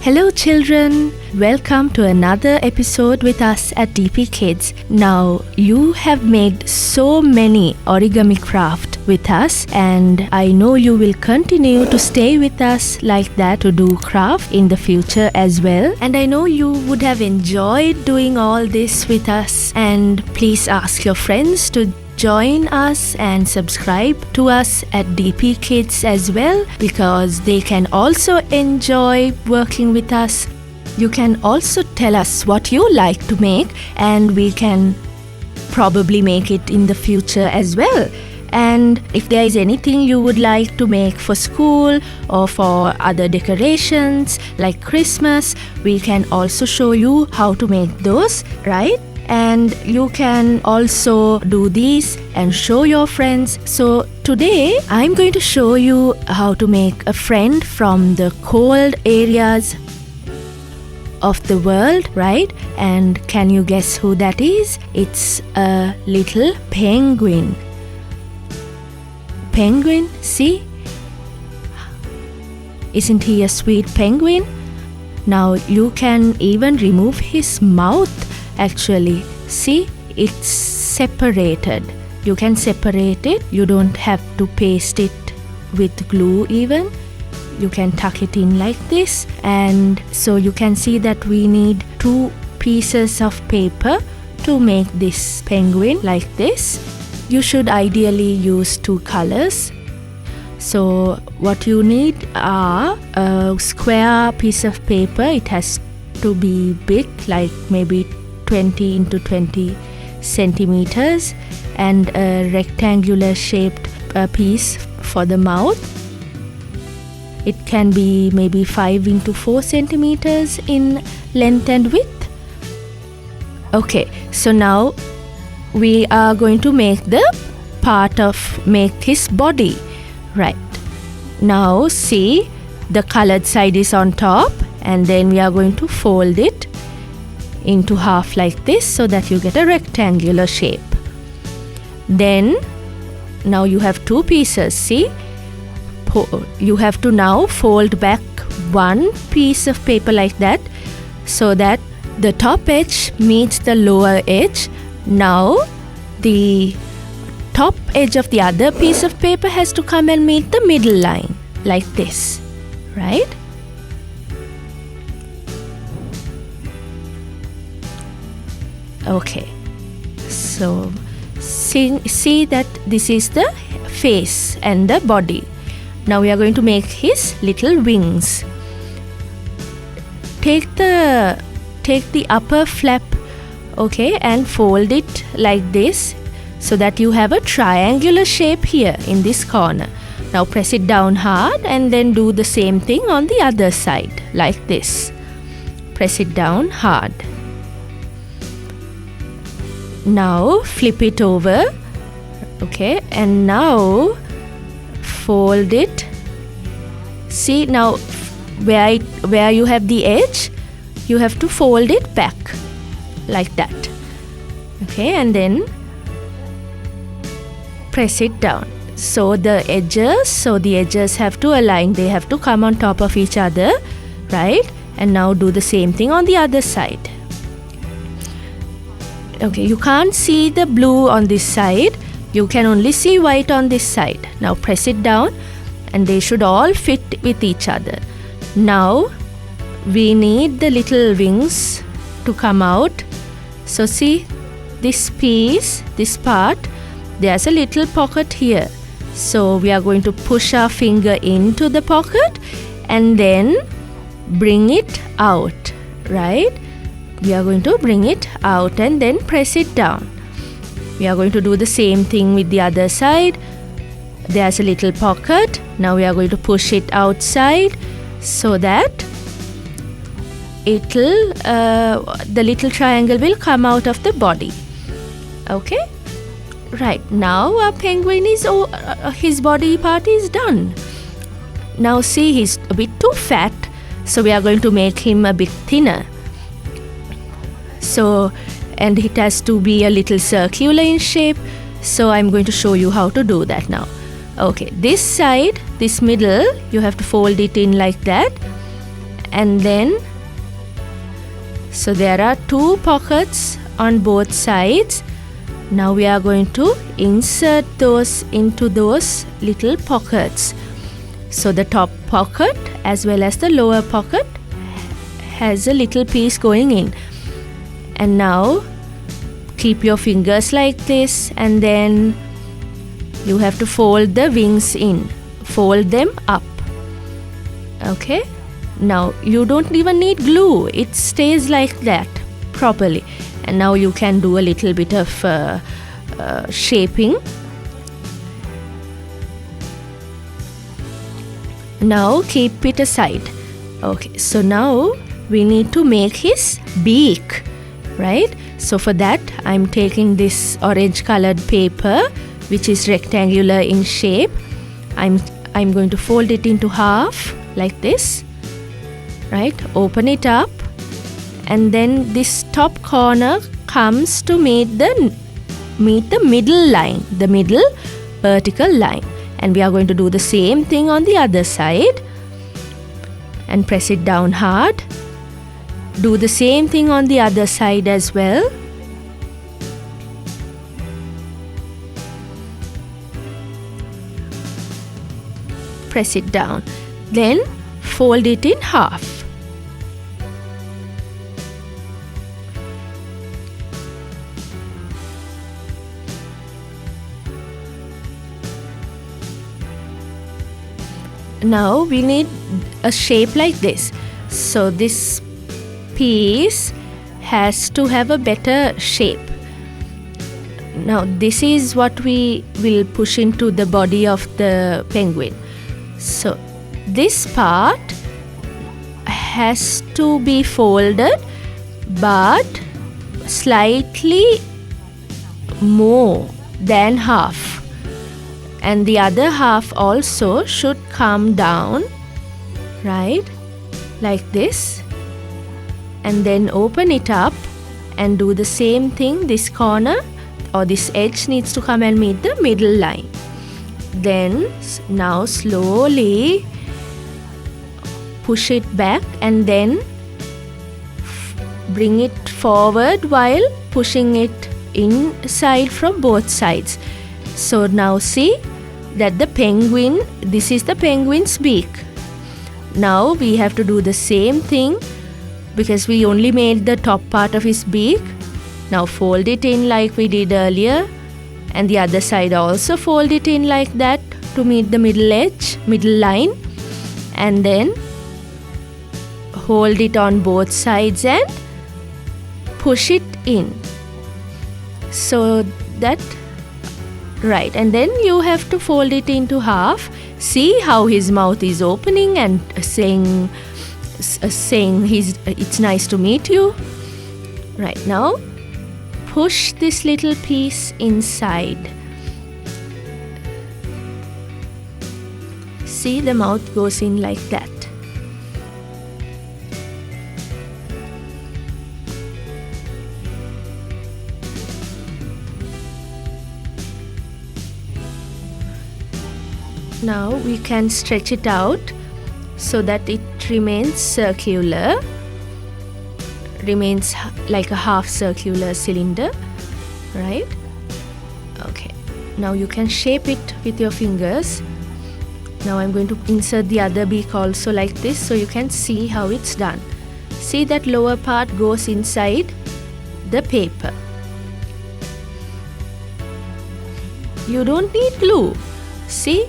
Hello children, welcome to another episode with us at DP Kids. Now you have made so many origami craft with us, and I know you will continue to stay with us like that to do craft in the future as well. And I know you would have enjoyed doing all this with us, and please ask your friends to join us and subscribe to us at DP Kids as well, because they can also enjoy working with us. You can also tell us what you like to make, and we can probably make it in the future as well. And if there is anything you would like to make for school or for other decorations like Christmas, we can also show you how to make those, right? And you can also do these and show your friends. So today I'm going to show you how to make a friend from the cold areas of the world, right? And can you guess who that is? It's a little penguin. Penguin, see? Isn't he a sweet penguin? Now you can even remove his mouth. Actually, see, it's separated. You can separate it. You don't have to paste it with glue even. You can tuck it in like this. And so you can see that we need 2 pieces of paper to make this penguin like this. You should ideally use 2 colors. So what you need are a square piece of paper. It has to be big, like maybe 20 into 20 centimeters, and a rectangular shaped piece for the mouth. It can be maybe 5 into 4 centimeters in length and width. Okay, so now we are going to make his body, right? Now see, the colored side is on top, and then we are going to fold it into half like this so that you get a rectangular shape. Then now you have 2 pieces, see? You have to now fold back 1 piece of paper like that so that the top edge meets the lower edge. Now the top edge of the other piece of paper has to come and meet the middle line like this, right? Okay, so see that this is the face and the body. Now we are going to make his little wings. Take the upper flap, okay, and fold it like this so that you have a triangular shape here in this corner. Now press it down hard and then do the same thing on the other side like this. Press it down hard. Now flip it over, okay, and now fold it. See, now where you have the edge, you have to fold it back like that, okay, and then press it down. So the edges have to align. They have to come on top of each other, right? And now do the same thing on the other side. Okay, you can't see the blue on this side. You can only see white on this side. Now press it down, and they should all fit with each other. Now we need the little wings to come out. So see, this piece, this part, there's a little pocket here. So we are going to push our finger into the pocket and then bring it out, right? We are going to bring it out and then press it down. We are going to do the same thing with the other side. There's a little pocket. Now we are going to push it outside so that the little triangle will come out of the body. Okay? Right, now our penguin is his body part is done. Now see, he's a bit too fat, so we are going to make him a bit thinner. So, and it has to be a little circular in shape, so I'm going to show you how to do that now. Okay, this side, this middle, you have to fold it in like that, And then, so there are 2 pockets on both sides. Now we are going to insert those into those little pockets. So the top pocket as well as the lower pocket has a little piece going in. And now keep your fingers like this, and then you have to fold the wings in. Fold them up. Okay? Now you don't even need glue. It stays like that properly. And now you can do a little bit of shaping. Now keep it aside. Okay, so now we need to make his beak, right? So for that, I'm taking this orange colored paper, which is rectangular in shape. I'm going to fold it into half like this, right? Open it up, and then this top corner comes to meet the middle line, the middle vertical line. And we are going to do the same thing on the other side and press it down hard. Do the same thing on the other side as well. Press it down. Then fold it in half. Now we need a shape like this. So this piece has to have a better shape. Now this is what we will push into the body of the penguin. So this part has to be folded, but slightly more than half. And the other half also should come down, right? Like this. And then open it up and do the same thing. This corner or this edge needs to come and meet the middle line. Then now slowly push it back and then bring it forward while pushing it inside from both sides. So now see that the penguin, this is the penguin's beak. Now we have to do the same thing, because we only made the top part of his beak. Now fold it in like we did earlier, and the other side also fold it in like that to meet the middle edge, middle line, and then hold it on both sides and push it in. So that, right, and then you have to fold it into half. See how his mouth is opening and saying it's nice to meet you. Right, now push this little piece inside. See, the mouth goes in like that. Now we can stretch it out so that it remains circular, remains like a half circular cylinder, right? Okay, now you can shape it with your fingers. Now I'm going to insert the other beak also like this so you can see how it's done. See, that lower part goes inside the paper. You don't need glue, see?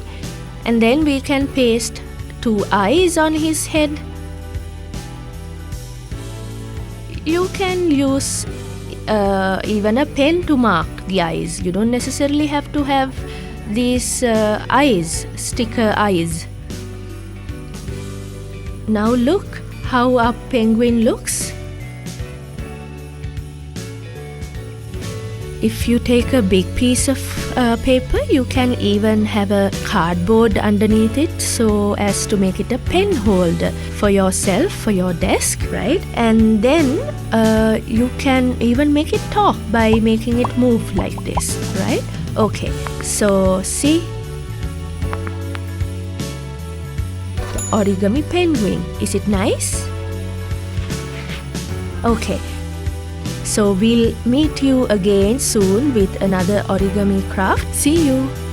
And then we can paste 2 eyes on his head. You can use even a pen to mark the eyes. You don't necessarily have to have these eyes, sticker eyes. Now look how our penguin looks. If you take a big piece of paper, you can even have a cardboard underneath it so as to make it a pen holder for yourself, for your desk, right? And then you can even make it talk by making it move like this, right? Okay, so see, origami penguin. Is it nice? Okay, so we'll meet you again soon with another origami craft. See you.